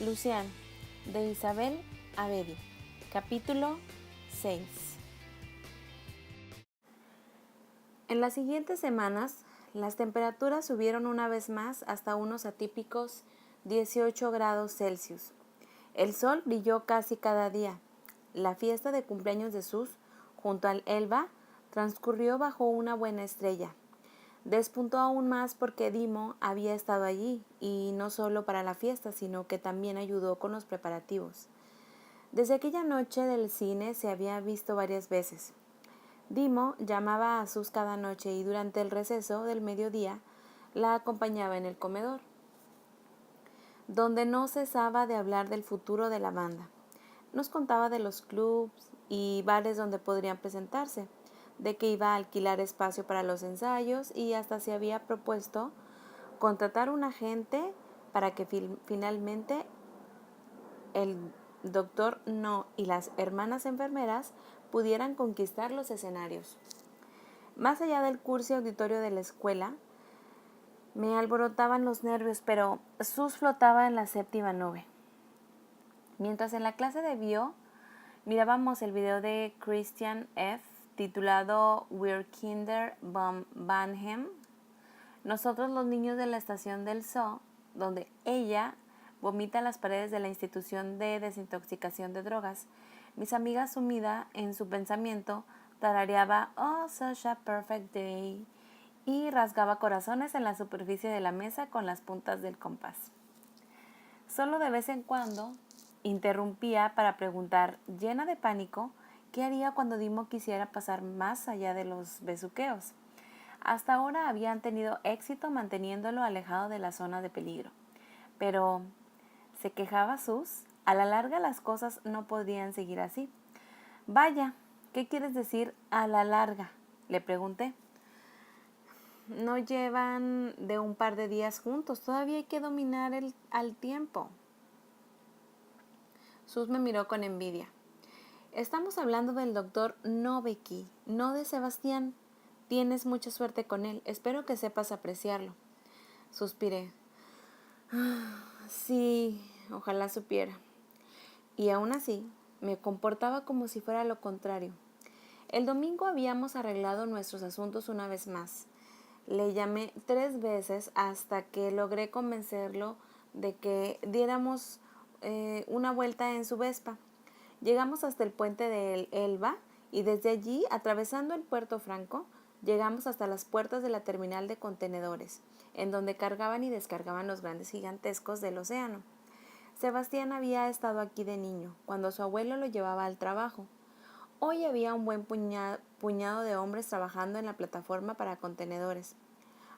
Lucián, de Isabel Abedi. Capítulo 6. En las siguientes semanas, las temperaturas subieron una vez más hasta unos atípicos 18 grados Celsius. El sol brilló casi cada día. La fiesta de cumpleaños de Sus, junto al Elba, transcurrió bajo una buena estrella. Despuntó aún más porque Dimo había estado allí, y no solo para la fiesta, sino que también ayudó con los preparativos. Desde aquella noche del cine se había visto varias veces. Dimo llamaba a Sus cada noche y durante el receso del mediodía la acompañaba en el comedor, donde no cesaba de hablar del futuro de la banda. Nos contaba de los clubs y bares donde podrían presentarse, de que iba a alquilar espacio para los ensayos y hasta se había propuesto contratar un agente para que finalmente el doctor No y las hermanas enfermeras pudieran conquistar los escenarios. Más allá del curso auditorio de la escuela, me alborotaban los nervios, pero Sus flotaba en la séptima nube. Mientras en la clase de bio mirábamos el video de Christian F. titulado Wir Kinder vom Bahnhem, nosotros los niños de la estación del Zoo, donde ella vomita las paredes de la institución de desintoxicación de drogas, mis amigas sumida en su pensamiento tarareaba "Oh, such a perfect day" y rasgaba corazones en la superficie de la mesa con las puntas del compás. Solo de vez en cuando interrumpía para preguntar, llena de pánico, qué haría cuando Dimo quisiera pasar más allá de los besuqueos. Hasta ahora habían tenido éxito manteniéndolo alejado de la zona de peligro. Pero, ¿se quejaba Sus? A la larga las cosas no podían seguir así. Vaya, ¿qué quieres decir a la larga?, le pregunté. No llevan de un par de días juntos, todavía hay que dominar al tiempo. Sus me miró con envidia. Estamos hablando del doctor Novecki, no de Sebastián. Tienes mucha suerte con él, espero que sepas apreciarlo. Suspiré. Sí, ojalá supiera. Y aún así, me comportaba como si fuera lo contrario. El domingo habíamos arreglado nuestros asuntos una vez más. Le llamé 3 veces hasta que logré convencerlo de que diéramos una vuelta en su Vespa. Llegamos hasta el puente del Elba y desde allí, atravesando el Puerto Franco, llegamos hasta las puertas de la terminal de contenedores, en donde cargaban y descargaban los grandes gigantescos del océano. Sebastián había estado aquí de niño, cuando su abuelo lo llevaba al trabajo. Hoy había un buen puñado de hombres trabajando en la plataforma para contenedores.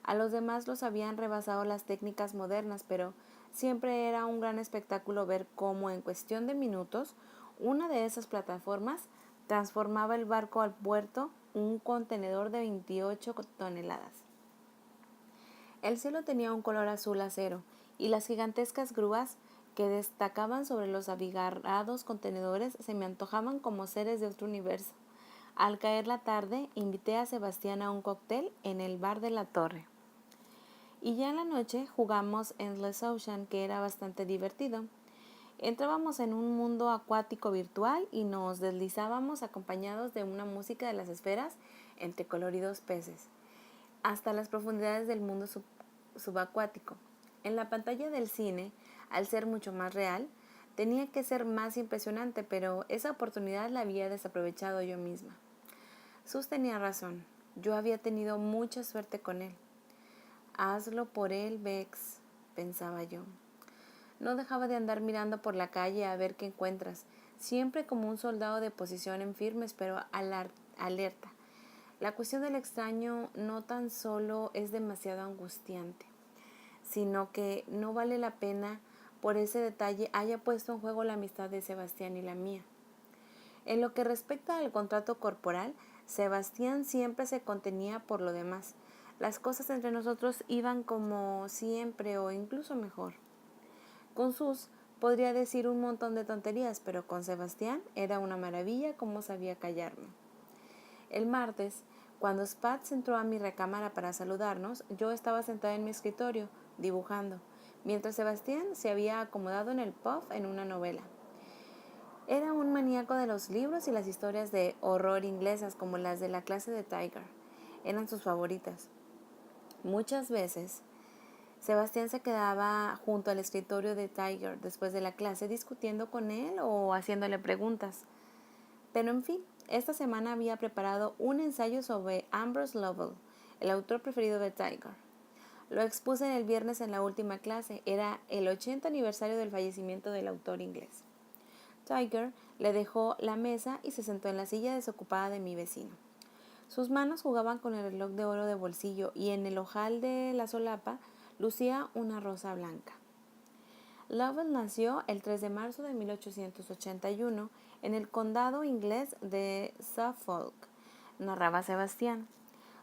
A los demás los habían rebasado las técnicas modernas, pero siempre era un gran espectáculo ver cómo en cuestión de minutos una de esas plataformas transformaba el barco al puerto, un contenedor de 28 toneladas. El cielo tenía un color azul acero y las gigantescas grúas que destacaban sobre los abigarrados contenedores se me antojaban como seres de otro universo. Al caer la tarde, invité a Sebastián a un cóctel en el bar de la Torre. Y ya en la noche jugamos Endless Ocean, que era bastante divertido. Entrábamos en un mundo acuático virtual y nos deslizábamos acompañados de una música de las esferas entre coloridos peces, hasta las profundidades del mundo subacuático. En la pantalla del cine, al ser mucho más real, tenía que ser más impresionante, pero esa oportunidad la había desaprovechado yo misma. Sus tenía razón, yo había tenido mucha suerte con él. Hazlo por él, Bex, pensaba yo. No dejaba de andar mirando por la calle a ver qué encuentras, siempre como un soldado de posición en firmes pero alerta. La cuestión del extraño no tan solo es demasiado angustiante, sino que no vale la pena por ese detalle haya puesto en juego la amistad de Sebastián y la mía. En lo que respecta al contrato corporal, Sebastián siempre se contenía por lo demás. Las cosas entre nosotros iban como siempre o incluso mejor. Con Sus podría decir un montón de tonterías, pero con Sebastián era una maravilla cómo sabía callarme. El martes, cuando Spatz entró a mi recámara para saludarnos, yo estaba sentada en mi escritorio, dibujando. mientras Sebastián se había acomodado en el pub en una novela. Era un maníaco de los libros y las historias de horror inglesas como las de la clase de Tiger. Eran sus favoritas. Muchas veces, Sebastián se quedaba junto al escritorio de Tiger después de la clase discutiendo con él o haciéndole preguntas. Pero en fin, esta semana había preparado un ensayo sobre Ambrose Lovell, el autor preferido de Tiger. Lo expuse el viernes en la última clase. Era el 80 aniversario del fallecimiento del autor inglés. Tiger le dejó la mesa y se sentó en la silla desocupada de mi vecino. Sus manos jugaban con el reloj de oro de bolsillo y en el ojal de la solapa lucía una rosa blanca. Lovell nació el 3 de marzo de 1881 en el condado inglés de Suffolk, narraba Sebastián.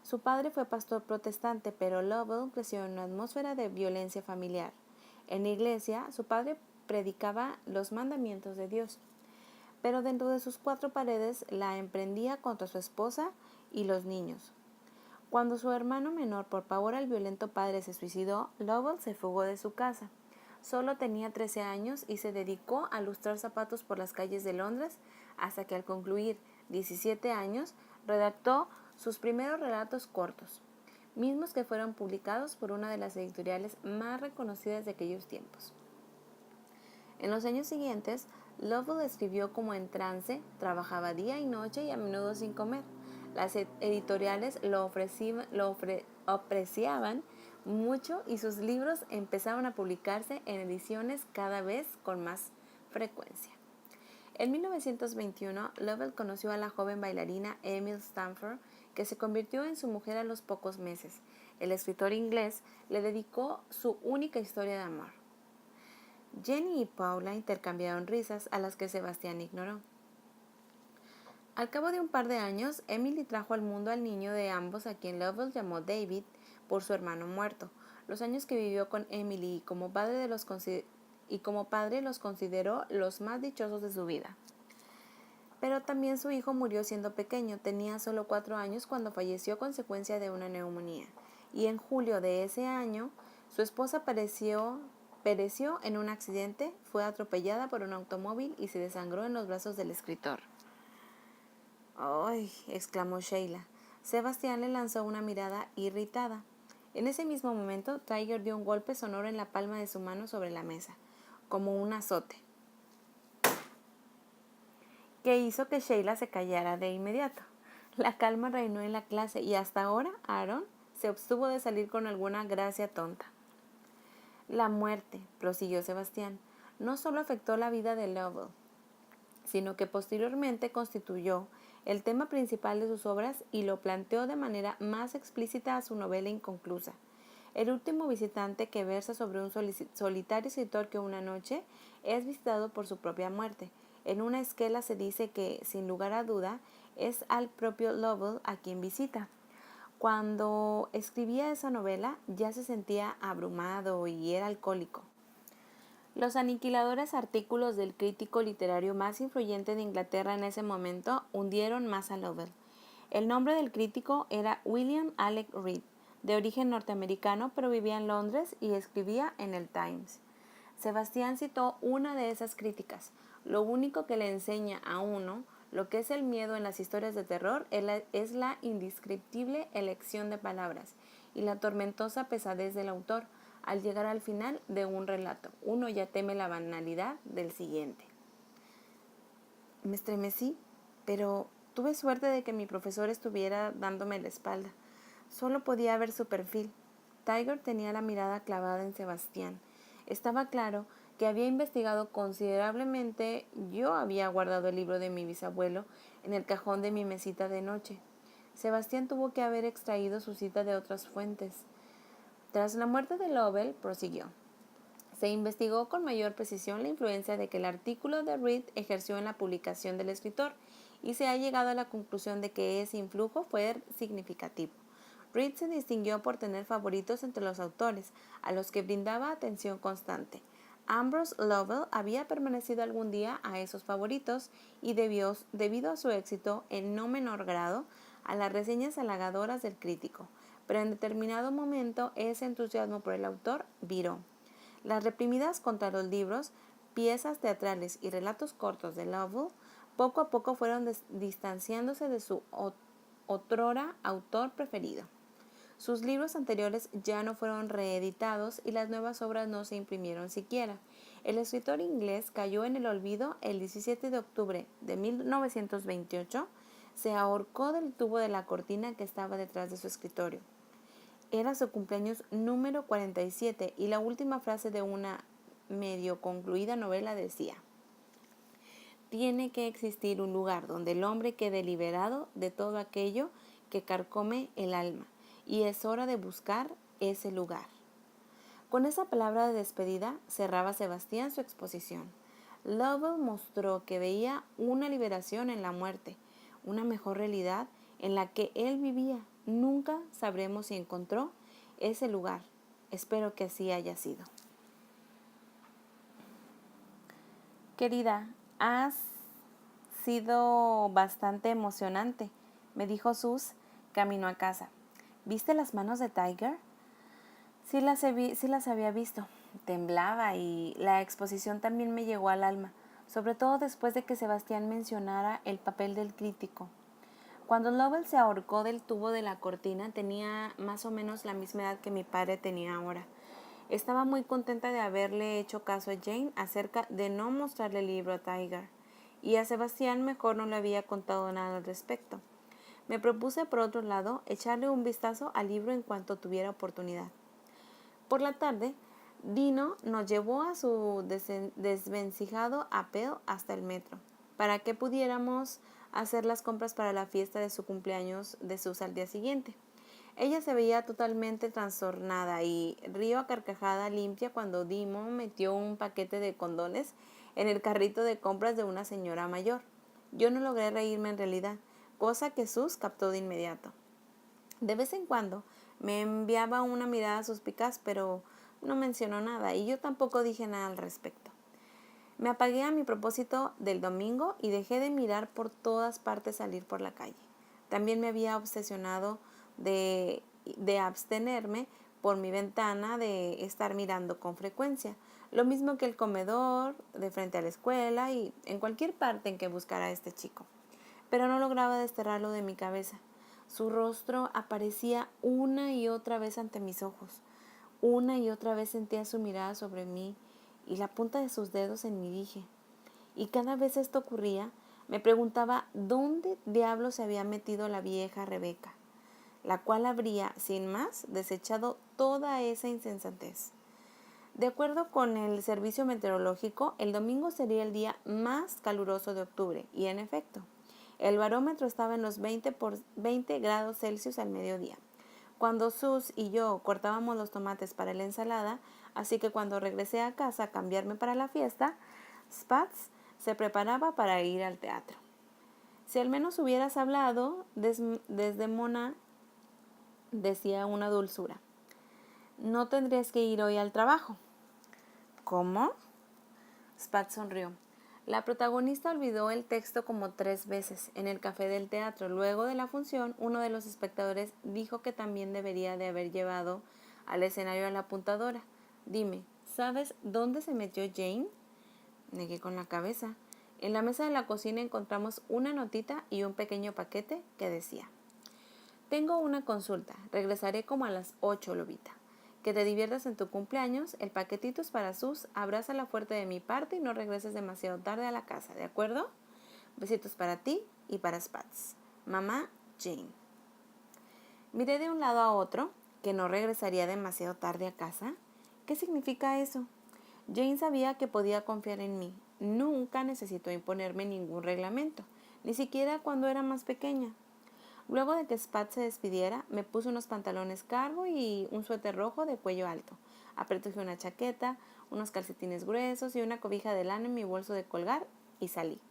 Su padre fue pastor protestante, pero Lovell creció en una atmósfera de violencia familiar. En la iglesia, su padre predicaba los mandamientos de Dios, pero dentro de sus cuatro paredes la emprendía contra su esposa y los niños. Cuando su hermano menor, por pavor al violento padre, se suicidó, Lovell se fugó de su casa. Solo tenía 13 años y se dedicó a lustrar zapatos por las calles de Londres hasta que al concluir 17 años redactó sus primeros relatos cortos, mismos que fueron publicados por una de las editoriales más reconocidas de aquellos tiempos. En los años siguientes, Lovell escribió como en trance, trabajaba día y noche y a menudo sin comer. Las editoriales lo apreciaban mucho y sus libros empezaron a publicarse en ediciones cada vez con más frecuencia. En 1921, Lovell conoció a la joven bailarina Emily Stanford, que se convirtió en su mujer a los pocos meses. El escritor inglés le dedicó su única historia de amor. Jenny y Paula intercambiaron risas a las que Sebastián ignoró. Al cabo de un par de años, Emily trajo al mundo al niño de ambos, a quien Lovell llamó David por su hermano muerto. Los años que vivió con Emily y como padre los consideró los más dichosos de su vida. Pero también su hijo murió siendo pequeño. Tenía solo 4 años cuando falleció a consecuencia de una neumonía. Y en julio de ese año, su esposa pereció en un accidente, fue atropellada por un automóvil y se desangró en los brazos del escritor. ¡Ay!, exclamó Sheila. Sebastián le lanzó una mirada irritada. En ese mismo momento, Tiger dio un golpe sonoro en la palma de su mano sobre la mesa, como un azote, que hizo que Sheila se callara de inmediato. La calma reinó en la clase y hasta ahora Aaron se abstuvo de salir con alguna gracia tonta. La muerte, prosiguió Sebastián, no solo afectó la vida de Lovell, sino que posteriormente constituyó el tema principal de sus obras y lo planteó de manera más explícita a su novela inconclusa. El último visitante, que versa sobre un solitario escritor que una noche es visitado por su propia muerte. En una esquela se dice que, sin lugar a duda, es al propio Lovell a quien visita. Cuando escribía esa novela ya se sentía abrumado y era alcohólico. Los aniquiladores artículos del crítico literario más influyente de Inglaterra en ese momento hundieron más a Lovell. El nombre del crítico era William Alec Reed, de origen norteamericano, pero vivía en Londres y escribía en el Times. Sebastián citó una de esas críticas. Lo único que le enseña a uno lo que es el miedo en las historias de terror es la indescriptible elección de palabras y la tormentosa pesadez del autor. Al llegar al final de un relato, uno ya teme la banalidad del siguiente. Me estremecí, pero tuve suerte de que mi profesor estuviera dándome la espalda. Solo podía ver su perfil. Tiger tenía la mirada clavada en Sebastián. Estaba claro que había investigado considerablemente. Yo había guardado el libro de mi bisabuelo en el cajón de mi mesita de noche. Sebastián tuvo que haber extraído su cita de otras fuentes. Tras la muerte de Lovell, prosiguió, se investigó con mayor precisión la influencia de que el artículo de Reed ejerció en la publicación del escritor y se ha llegado a la conclusión de que ese influjo fue significativo. Reed se distinguió por tener favoritos entre los autores, a los que brindaba atención constante. Ambrose Lovell había permanecido algún día a esos favoritos y debido a su éxito, en no menor grado, a las reseñas halagadoras del crítico. Pero en determinado momento ese entusiasmo por el autor viró. Las reprimidas contra los libros, piezas teatrales y relatos cortos de Lovell poco a poco fueron distanciándose de su otrora autor preferido. Sus libros anteriores ya no fueron reeditados y las nuevas obras no se imprimieron siquiera. El escritor inglés cayó en el olvido el 17 de octubre de 1928. Se ahorcó del tubo de la cortina que estaba detrás de su escritorio. Era su cumpleaños número 47 y la última frase de una medio concluida novela decía: tiene que existir un lugar donde el hombre quede liberado de todo aquello que carcome el alma, y es hora de buscar ese lugar. Con esa palabra de despedida cerraba Sebastián su exposición. Lovell mostró que veía una liberación en la muerte, una mejor realidad en la que él vivía. Nunca sabremos si encontró ese lugar. Espero que así haya sido. Querida, has sido bastante emocionante, me dijo Sus camino a casa. ¿Viste las manos de Tiger? Sí las había visto. Temblaba y la exposición también me llegó al alma, sobre todo después de que Sebastián mencionara el papel del crítico. Cuando Lovell se ahorcó del tubo de la cortina tenía más o menos la misma edad que mi padre tenía ahora. Estaba muy contenta de haberle hecho caso a Jane acerca de no mostrarle el libro a Tiger, y a Sebastián mejor no le había contado nada al respecto. Me propuse, por otro lado, echarle un vistazo al libro en cuanto tuviera oportunidad. Por la tarde, Dino nos llevó a su desvencijado apeo hasta el metro, para que pudiéramos hacer las compras para la fiesta de su cumpleaños de Sus al día siguiente. Ella se veía totalmente trastornada y rió a carcajada limpia cuando Dimo metió un paquete de condones en el carrito de compras de una señora mayor. Yo no logré reírme en realidad, cosa que Sus captó de inmediato. De vez en cuando me enviaba una mirada suspicaz, pero no mencionó nada y yo tampoco dije nada al respecto. Me apagué a mi propósito del domingo y dejé de mirar por todas partes salir por la calle. También me había obsesionado de abstenerme por mi ventana de estar mirando con frecuencia, lo mismo que el comedor de frente a la escuela y en cualquier parte en que buscara a este chico. Pero no lograba desterrarlo de mi cabeza. Su rostro aparecía una y otra vez ante mis ojos. Una y otra vez sentía su mirada sobre mí y la punta de sus dedos en mi dije. Y cada vez esto ocurría, me preguntaba dónde diablos se había metido la vieja Rebeca, la cual habría, sin más, desechado toda esa insensatez. De acuerdo con el servicio meteorológico, el domingo sería el día más caluroso de octubre, y en efecto, el barómetro estaba en los 20 grados Celsius al mediodía, cuando Sus y yo cortábamos los tomates para la ensalada, así que cuando regresé a casa a cambiarme para la fiesta, Spatz se preparaba para ir al teatro. Si al menos hubieras hablado, Desdemona decía una dulzura. No tendrías que ir hoy al trabajo. ¿Cómo? Spatz sonrió. La protagonista olvidó el texto como 3 veces en el café del teatro. Luego de la función, uno de los espectadores dijo que también debería de haber llevado al escenario a la apuntadora. Dime, ¿sabes dónde se metió Jane? Negué con la cabeza. En la mesa de la cocina encontramos una notita y un pequeño paquete que decía: tengo una consulta. Regresaré como a las 8, Lobita. Que te diviertas en tu cumpleaños. El paquetito es para Sus. Abrázala fuerte de mi parte y no regreses demasiado tarde a la casa, ¿de acuerdo? Besitos para ti y para Spatz. Mamá, Jane. Miré de un lado a otro, que no regresaría demasiado tarde a casa. ¿Qué significa eso? Jane sabía que podía confiar en mí. Nunca necesitó imponerme ningún reglamento, ni siquiera cuando era más pequeña. Luego de que Spatz se despidiera, me puse unos pantalones cargo y un suéter rojo de cuello alto. Apretujé una chaqueta, unos calcetines gruesos y una cobija de lana en mi bolso de colgar y salí.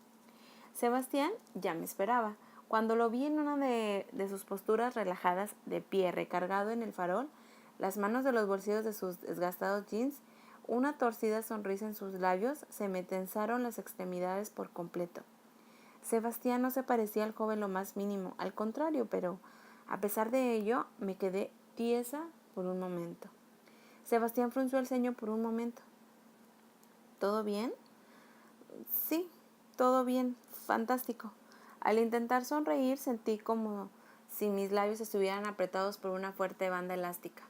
Sebastián ya me esperaba. Cuando lo vi en una de sus posturas relajadas, de pie, recargado en el farol, las manos de los bolsillos de sus desgastados jeans, una torcida sonrisa en sus labios, se me tensaron las extremidades por completo. Sebastián no se parecía al joven lo más mínimo, al contrario, pero a pesar de ello me quedé tiesa por un momento. Sebastián frunció el ceño por un momento. ¿Todo bien? Sí, todo bien, fantástico. Al intentar sonreír sentí como si mis labios estuvieran apretados por una fuerte banda elástica.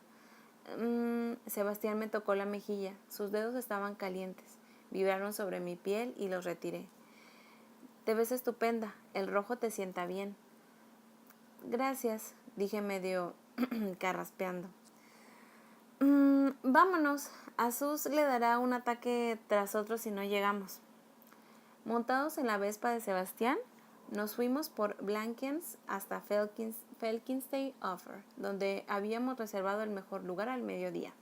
Sebastián me tocó la mejilla. Sus dedos estaban calientes. Vibraron sobre mi piel y los retiré. Te ves estupenda. El rojo te sienta bien. Gracias, dije medio carraspeando. Vámonos. A Sus le dará un ataque tras otro si no llegamos. Montados en la Vespa de Sebastián, nos fuimos por Blankens hasta Felkinstein-Ofer, donde habíamos reservado el mejor lugar al mediodía.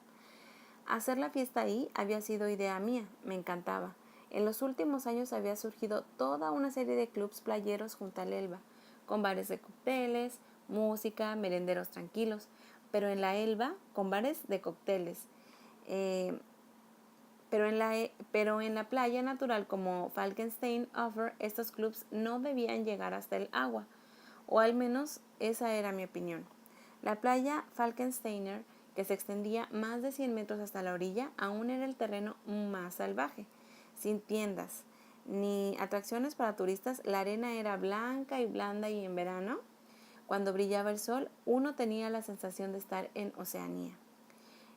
Hacer la fiesta ahí había sido idea mía, me encantaba. En los últimos años había surgido toda una serie de clubs playeros junto al Elba, con bares de cócteles, música, merenderos tranquilos, pero en la Elba con bares de cócteles. Pero en la playa natural como Falkenstein-Ofer, estos clubs no debían llegar hasta el agua, o al menos esa era mi opinión. La playa Falkensteiner, que se extendía más de 100 metros hasta la orilla, aún era el terreno más salvaje, sin tiendas ni atracciones para turistas. La arena era blanca y blanda y en verano, cuando brillaba el sol, uno tenía la sensación de estar en Oceanía.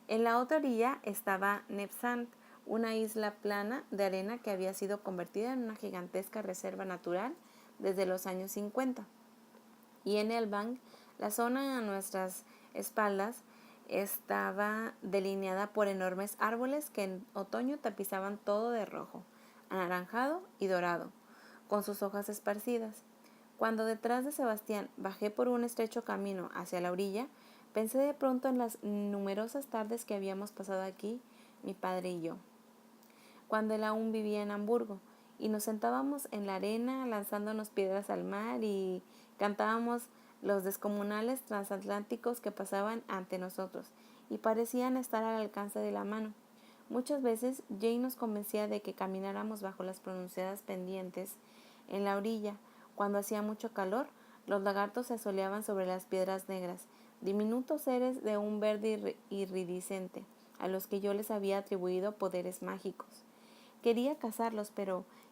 En la otra orilla estaba Nebsand, una isla plana de arena que había sido convertida en una gigantesca reserva natural desde los años 50. Y en Elbang, la zona a nuestras espaldas estaba delineada por enormes árboles que en otoño tapizaban todo de rojo, anaranjado y dorado, con sus hojas esparcidas. Cuando detrás de Sebastián bajé por un estrecho camino hacia la orilla, pensé de pronto en las numerosas tardes que habíamos pasado aquí, mi padre y yo, cuando él aún vivía en Hamburgo, y nos sentábamos en la arena lanzándonos piedras al mar y cantábamos los descomunales transatlánticos que pasaban ante nosotros y parecían estar al alcance de la mano. Muchas veces Jane nos convencía de que camináramos bajo las pronunciadas pendientes en la orilla. Cuando hacía mucho calor, los lagartos se asoleaban sobre las piedras negras, diminutos seres de un verde iridiscente, a los que yo les había atribuido poderes mágicos. Quería cazarlos,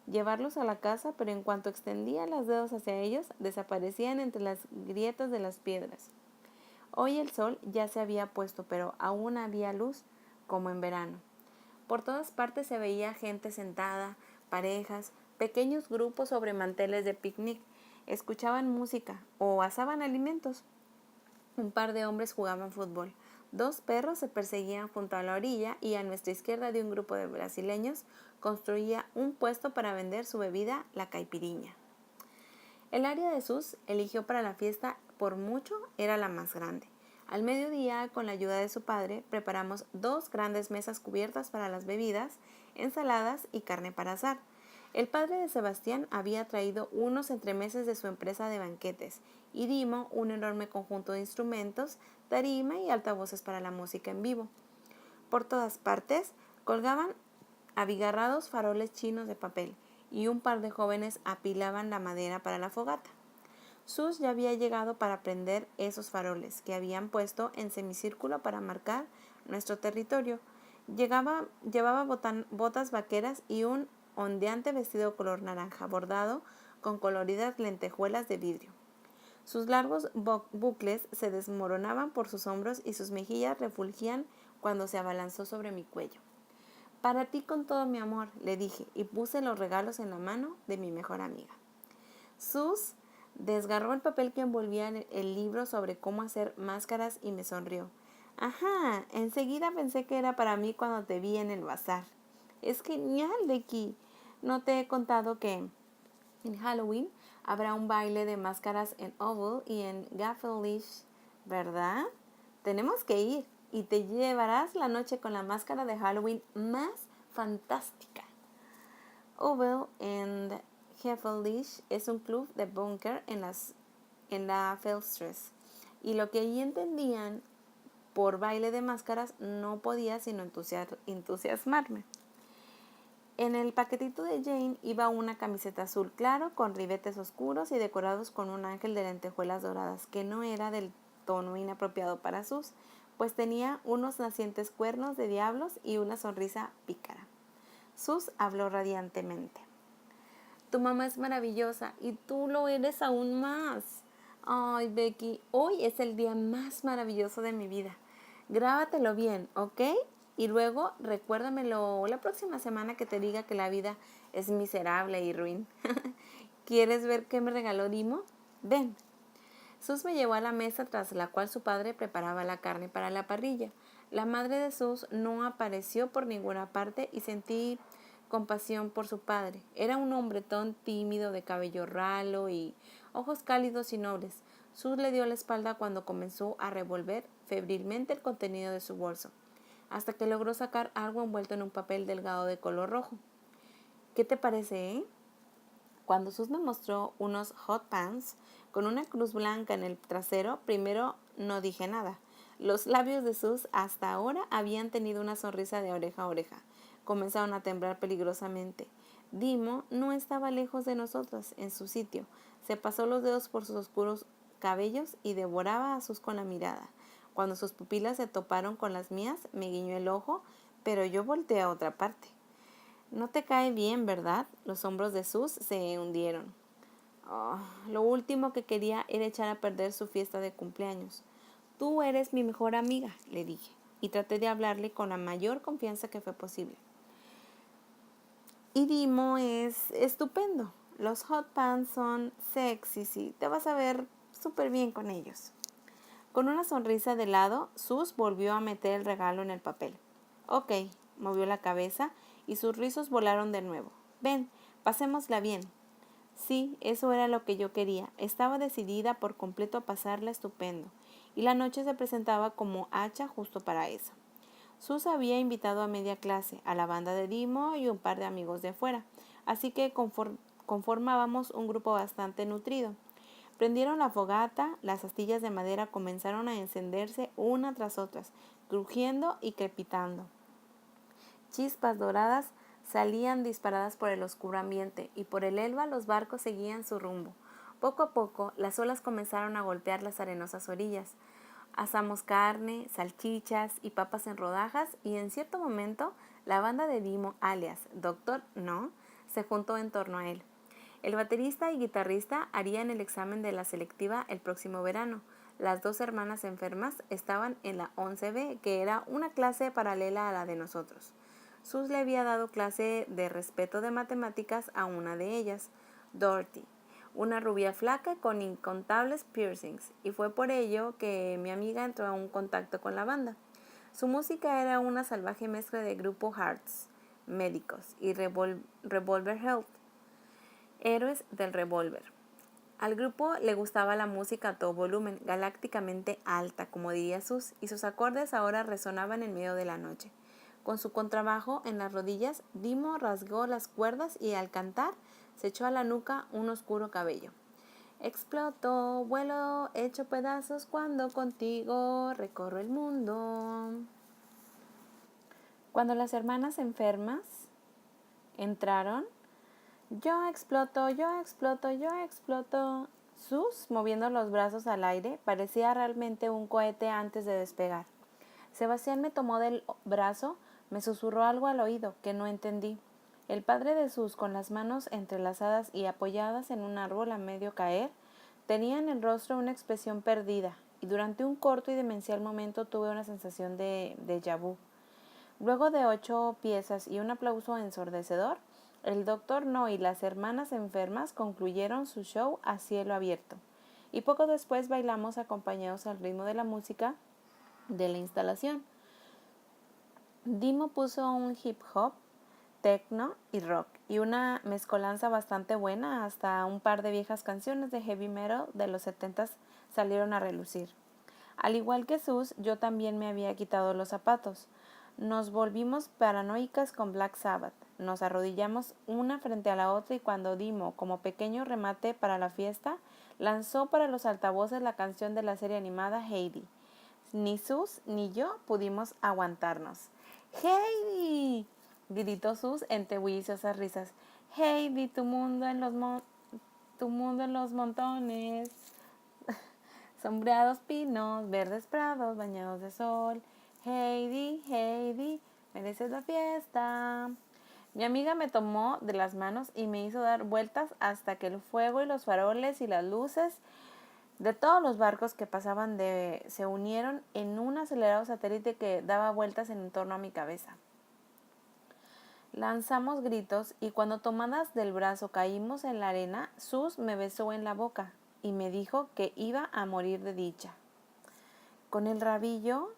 llevarlos a la casa, pero en cuanto extendía los dedos hacia ellos, desaparecían entre las grietas de las piedras. Hoy el sol ya se había puesto, pero aún había luz, como en verano. Por todas partes se veía gente sentada, parejas, pequeños grupos sobre manteles de picnic, escuchaban música o asaban alimentos. Un par de hombres jugaban fútbol. Dos perros se perseguían junto a la orilla y a nuestra izquierda de un grupo de brasileños construía un puesto para vender su bebida, la caipiriña. El área de Sus eligió para la fiesta, por mucho, era la más grande. Al mediodía, con la ayuda de su padre, preparamos 2 grandes mesas cubiertas para las bebidas, ensaladas y carne para asar. El padre de Sebastián había traído unos entremeses de su empresa de banquetes y Dimo un enorme conjunto de instrumentos, tarima y altavoces para la música en vivo. Por todas partes colgaban abigarrados faroles chinos de papel y un par de jóvenes apilaban la madera para la fogata. Sus ya había llegado para prender esos faroles que habían puesto en semicírculo para marcar nuestro territorio. Llevaba botas vaqueras y un ondeante vestido color naranja bordado con coloridas lentejuelas de vidrio. Sus largos bucles se desmoronaban por sus hombros y sus mejillas refulgían cuando se abalanzó sobre mi cuello. Para ti con todo mi amor, le dije, y puse los regalos en la mano de mi mejor amiga. Sus desgarró el papel que envolvía el libro sobre cómo hacer máscaras y me sonrió. Ajá, enseguida pensé que era para mí cuando te vi en el bazar. Es genial, Becky. No te he contado que en Halloween habrá un baile de máscaras en Oval y en Gaffelish, ¿verdad? Tenemos que ir y te llevarás la noche con la máscara de Halloween más fantástica. Oval and Gaffelish es un club de bunker en la Felstrasse, y lo que allí entendían por baile de máscaras no podía sino entusiasmarme. En el paquetito de Jane iba una camiseta azul claro con ribetes oscuros y decorados con un ángel de lentejuelas doradas, que no era del tono inapropiado para Sus, pues tenía unos nacientes cuernos de diablos y una sonrisa pícara. Sus habló radiantemente. Tu mamá es maravillosa y tú lo eres aún más. Ay, Becky, hoy es el día más maravilloso de mi vida. Grábatelo bien, ¿ok? Y luego recuérdamelo la próxima semana que te diga que la vida es miserable y ruin. ¿Quieres ver qué me regaló Dimo? Ven. Sus me llevó a la mesa tras la cual su padre preparaba la carne para la parrilla. La madre de Sus no apareció por ninguna parte y sentí compasión por su padre. Era un hombretón tímido de cabello ralo y ojos cálidos y nobles. Sus le dio la espalda cuando comenzó a revolver febrilmente el contenido de su bolso, hasta que logró sacar algo envuelto en un papel delgado de color rojo. ¿Qué te parece, Cuando Sus me mostró unos hot pants con una cruz blanca en el trasero, primero no dije nada. Los labios de Sus hasta ahora habían tenido una sonrisa de oreja a oreja. Comenzaron a temblar peligrosamente. Dimo no estaba lejos de nosotros, en su sitio. Se pasó los dedos por sus oscuros cabellos y devoraba a Sus con la mirada. Cuando sus pupilas se toparon con las mías, me guiñó el ojo, pero yo volteé a otra parte. No te cae bien, ¿verdad? Los hombros de Sus se hundieron. Oh, lo último que quería era echar a perder su fiesta de cumpleaños. Tú eres mi mejor amiga, le dije, y traté de hablarle con la mayor confianza que fue posible. Y Dimo es estupendo. Los hot pants son sexy, sí. Te vas a ver súper bien con ellos. Con una sonrisa de lado, Sus volvió a meter el regalo en el papel. Ok, movió la cabeza y sus rizos volaron de nuevo. Ven, pasémosla bien. Sí, eso era lo que yo quería. Estaba decidida por completo a pasarla estupendo, y la noche se presentaba como hacha justo para eso. Sus había invitado a media clase, a la banda de Dimo y un par de amigos de afuera, así que conformábamos un grupo bastante nutrido. Prendieron la fogata, las astillas de madera comenzaron a encenderse una tras otras, crujiendo y crepitando. Chispas doradas salían disparadas por el oscuro ambiente, y por el Elba los barcos seguían su rumbo. Poco a poco, las olas comenzaron a golpear las arenosas orillas. Asamos carne, salchichas y papas en rodajas, y en cierto momento la banda de Dimo, alias Doctor No, se juntó en torno a él. El baterista y guitarrista harían el examen de la selectiva el próximo verano. Las dos hermanas enfermas estaban en la 11B, que era una clase paralela a la de nosotros. Sus le había dado clase de respeto de matemáticas a una de ellas, Dorothy, una rubia flaca con incontables piercings, y fue por ello que mi amiga entró en contacto con la banda. Su música era una salvaje mezcla de grupo Hearts, Médicos y Revolver Health, Héroes del Revólver. Al grupo le gustaba la música a todo volumen, galácticamente alta, como diría Sus, y sus acordes ahora resonaban en medio de la noche. Con su contrabajo en las rodillas, Dimo rasgó las cuerdas y al cantar se echó a la nuca un oscuro cabello. Explotó, vuelo hecho pedazos cuando contigo recorro el mundo. Cuando las hermanas enfermas entraron, yo exploto, yo exploto, yo exploto. Sus, moviendo los brazos al aire, parecía realmente un cohete antes de despegar. Sebastián me tomó del brazo, me susurró algo al oído que no entendí. El padre de Sus, con las manos entrelazadas y apoyadas en un árbol a medio caer, tenía en el rostro una expresión perdida, y durante un corto y demencial momento tuve una sensación de déjà vu. Luego de 8 piezas y un aplauso ensordecedor, el doctor No y las hermanas enfermas concluyeron su show a cielo abierto, y poco después bailamos acompañados al ritmo de la música de la instalación. Dimo puso un hip hop, techno y rock, y una mezcolanza bastante buena, hasta un par de viejas canciones de heavy metal de los 70s salieron a relucir. Al igual que Sus, yo también me había quitado los zapatos. Nos volvimos paranoicas con Black Sabbath. Nos arrodillamos una frente a la otra, y cuando Dimo, como pequeño remate para la fiesta, lanzó para los altavoces la canción de la serie animada Heidi, ni Sus ni yo pudimos aguantarnos. ¡Heidi!, gritó Sus entre bulliciosas risas. ¡Heidi, tu mundo en los montones! Sombreados pinos, verdes prados, bañados de sol. Heidi, Heidi, mereces la fiesta. Mi amiga me tomó de las manos y me hizo dar vueltas hasta que el fuego y los faroles y las luces de todos los barcos que pasaban se unieron en un acelerado satélite que daba vueltas en torno a mi cabeza. Lanzamos gritos y cuando tomadas del brazo caímos en la arena, Sus me besó en la boca y me dijo que iba a morir de dicha. Con el rabillo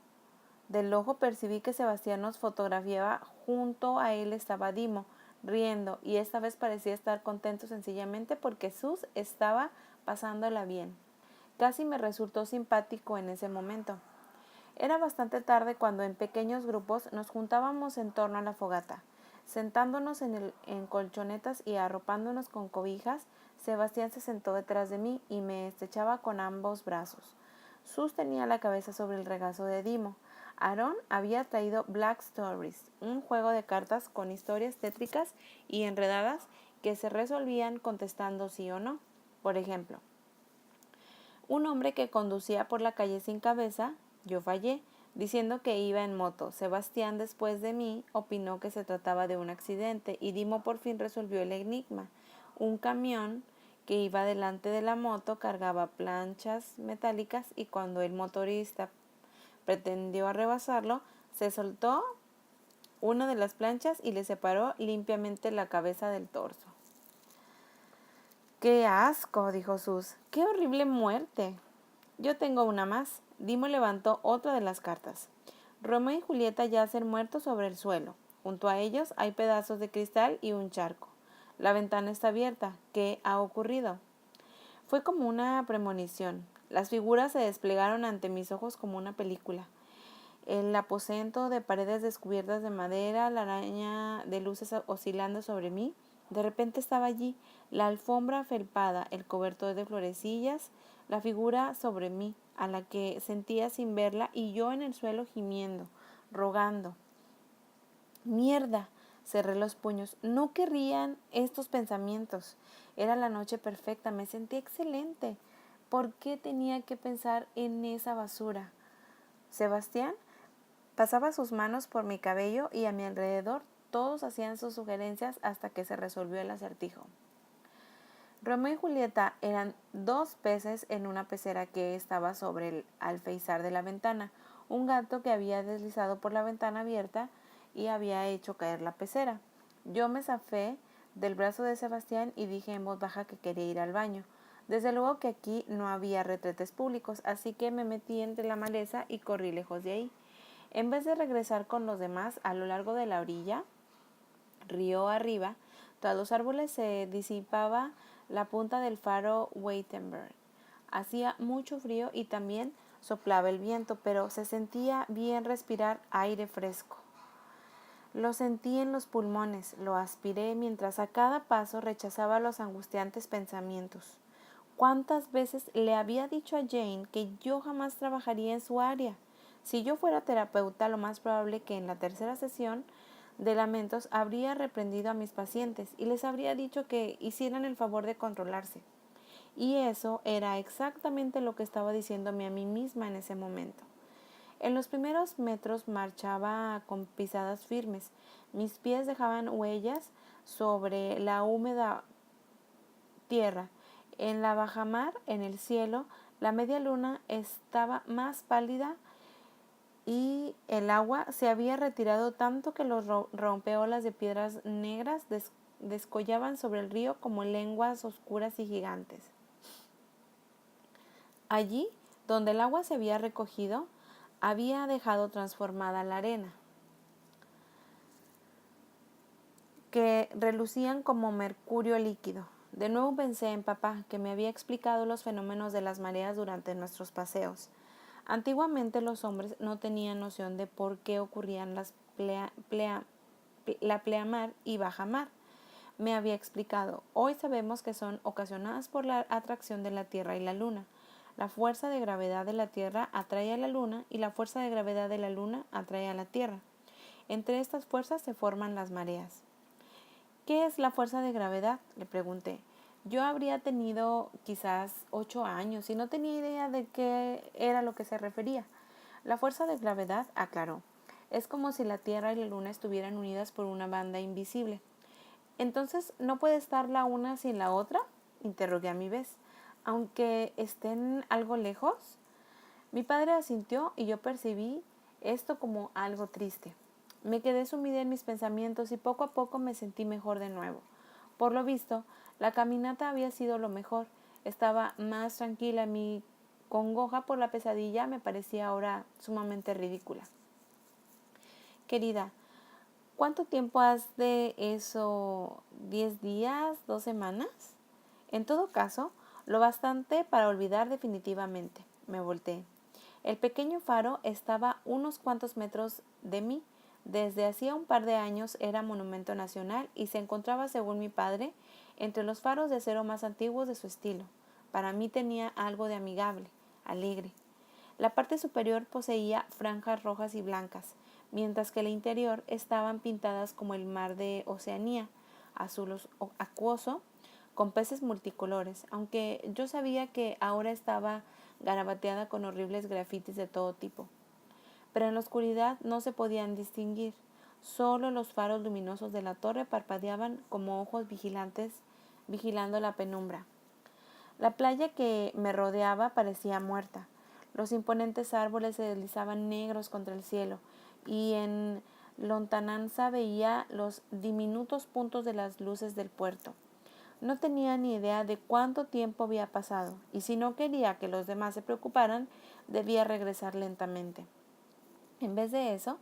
del ojo percibí que Sebastián nos fotografiaba. Junto a él estaba Dimo, riendo, y esta vez parecía estar contento sencillamente porque Sus estaba pasándola bien. Casi me resultó simpático en ese momento. Era bastante tarde cuando en pequeños grupos nos juntábamos en torno a la fogata. Sentándonos en colchonetas y arropándonos con cobijas, Sebastián se sentó detrás de mí y me estrechaba con ambos brazos. Sus tenía la cabeza sobre el regazo de Dimo. Aarón había traído Black Stories, un juego de cartas con historias tétricas y enredadas que se resolvían contestando sí o no. Por ejemplo, un hombre que conducía por la calle sin cabeza, yo fallé, diciendo que iba en moto. Sebastián, después de mí, opinó que se trataba de un accidente y Dimo por fin resolvió el enigma. Un camión que iba delante de la moto cargaba planchas metálicas y cuando el motorista pretendió rebasarlo, se soltó una de las planchas y le separó limpiamente la cabeza del torso. ¡Qué asco!, dijo Sus. ¡Qué horrible muerte! Yo tengo una más. Dimo levantó otra de las cartas. Romeo y Julieta yacen muertos sobre el suelo. Junto a ellos hay pedazos de cristal y un charco. La ventana está abierta. ¿Qué ha ocurrido? Fue como una premonición. Las figuras se desplegaron ante mis ojos como una película. El aposento de paredes descubiertas de madera, la araña de luces oscilando sobre mí. De repente estaba allí, la alfombra felpada, el cobertor de florecillas, la figura sobre mí, a la que sentía sin verla, y yo en el suelo gimiendo, rogando. ¡Mierda! Cerré los puños. No querrían estos pensamientos. Era la noche perfecta, me sentí excelente. ¿Por qué tenía que pensar en esa basura? Sebastián pasaba sus manos por mi cabello y a mi alrededor todos hacían sus sugerencias hasta que se resolvió el acertijo. Romeo y Julieta eran dos peces en una pecera que estaba sobre el alféizar de la ventana. Un gato que había deslizado por la ventana abierta y había hecho caer la pecera. Yo me zafé del brazo de Sebastián y dije en voz baja que quería ir al baño. Desde luego que aquí no había retretes públicos, así que me metí entre la maleza y corrí lejos de ahí. En vez de regresar con los demás a lo largo de la orilla, río arriba, tras los árboles se disipaba la punta del faro Weitenberg. Hacía mucho frío y también soplaba el viento, pero se sentía bien respirar aire fresco. Lo sentí en los pulmones, lo aspiré mientras a cada paso rechazaba los angustiantes pensamientos. ¿Cuántas veces le había dicho a Jane que yo jamás trabajaría en su área? Si yo fuera terapeuta, lo más probable que en la tercera sesión de lamentos habría reprendido a mis pacientes y les habría dicho que hicieran el favor de controlarse. Y eso era exactamente lo que estaba diciéndome a mí misma en ese momento. En los primeros metros marchaba con pisadas firmes. Mis pies dejaban huellas sobre la húmeda tierra. En la bajamar, en el cielo, la media luna estaba más pálida y el agua se había retirado tanto que los rompeolas de piedras negras descollaban sobre el río como lenguas oscuras y gigantes. Allí, donde el agua se había recogido, había dejado transformada la arena, que relucían como mercurio líquido. De nuevo pensé en papá, que me había explicado los fenómenos de las mareas durante nuestros paseos. Antiguamente los hombres no tenían noción de por qué ocurrían la pleamar y bajamar. Me había explicado. Hoy sabemos que son ocasionadas por la atracción de la Tierra y la Luna. La fuerza de gravedad de la Tierra atrae a la Luna y la fuerza de gravedad de la Luna atrae a la Tierra. Entre estas fuerzas se forman las mareas. ¿Qué es la fuerza de gravedad?, le pregunté. Yo habría tenido quizás 8 años y no tenía idea de qué era lo que se refería. La fuerza de gravedad, aclaró, es como si la Tierra y la Luna estuvieran unidas por una banda invisible. ¿Entonces no puede estar la una sin la otra?, interrogué a mi vez, aunque estén algo lejos. Mi padre asintió y yo percibí esto como algo triste. Me quedé sumida en mis pensamientos y poco a poco me sentí mejor de nuevo. Por lo visto, la caminata había sido lo mejor. Estaba más tranquila. Mi congoja por la pesadilla me parecía ahora sumamente ridícula. Querida, ¿cuánto tiempo has de eso? ¿10 días? ¿2 semanas? En todo caso, lo bastante para olvidar definitivamente. Me volteé. El pequeño faro estaba unos cuantos metros de mí. Desde hacía un par de años era monumento nacional y se encontraba, según mi padre, entre los faros de acero más antiguos de su estilo. Para mí tenía algo de amigable, alegre. La parte superior poseía franjas rojas y blancas, mientras que el interior estaban pintadas como el mar de Oceanía, azul acuoso, con peces multicolores, aunque yo sabía que ahora estaba garabateada con horribles grafitis de todo tipo. Pero en la oscuridad no se podían distinguir. Solo los faros luminosos de la torre parpadeaban como ojos vigilantes vigilando la penumbra. La playa que me rodeaba parecía muerta. Los imponentes árboles se deslizaban negros contra el cielo y en lontananza veía los diminutos puntos de las luces del puerto. No tenía ni idea de cuánto tiempo había pasado, y si no quería que los demás se preocuparan, debía regresar lentamente. En vez de eso,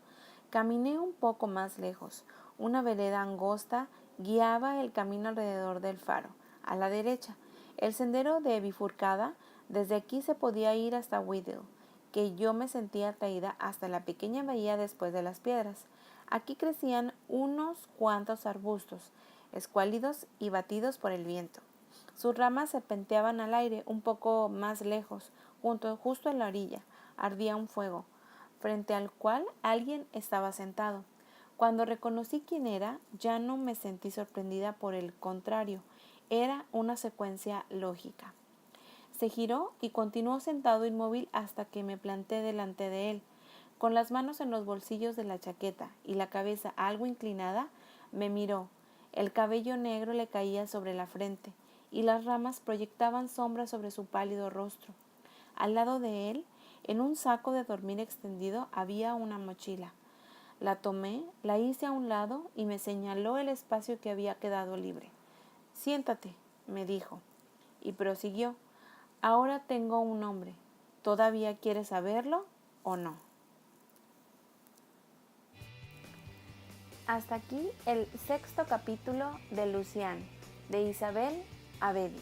caminé un poco más lejos. Una vereda angosta guiaba el camino alrededor del faro, a la derecha. El sendero de bifurcada, desde aquí se podía ir hasta Whittle, que yo me sentía atraída hasta la pequeña bahía después de las piedras. Aquí crecían unos cuantos arbustos, escuálidos y batidos por el viento. Sus ramas serpenteaban al aire un poco más lejos, justo en la orilla. Ardía un fuego, frente al cual alguien estaba sentado. Cuando reconocí quién era, ya no me sentí sorprendida, por el contrario, era una secuencia lógica. Se giró y continuó sentado inmóvil hasta que me planté delante de él. Con las manos en los bolsillos de la chaqueta y la cabeza algo inclinada, me miró. El cabello negro le caía sobre la frente y las ramas proyectaban sombras sobre su pálido rostro. Al lado de él, en un saco de dormir extendido, había una mochila. La tomé, la hice a un lado y me señaló el espacio que había quedado libre. «Siéntate», me dijo, y prosiguió. «Ahora tengo un nombre. ¿Todavía quieres saberlo o no?» Hasta aquí el 6º capítulo de Luciane, de Isabel Abedi.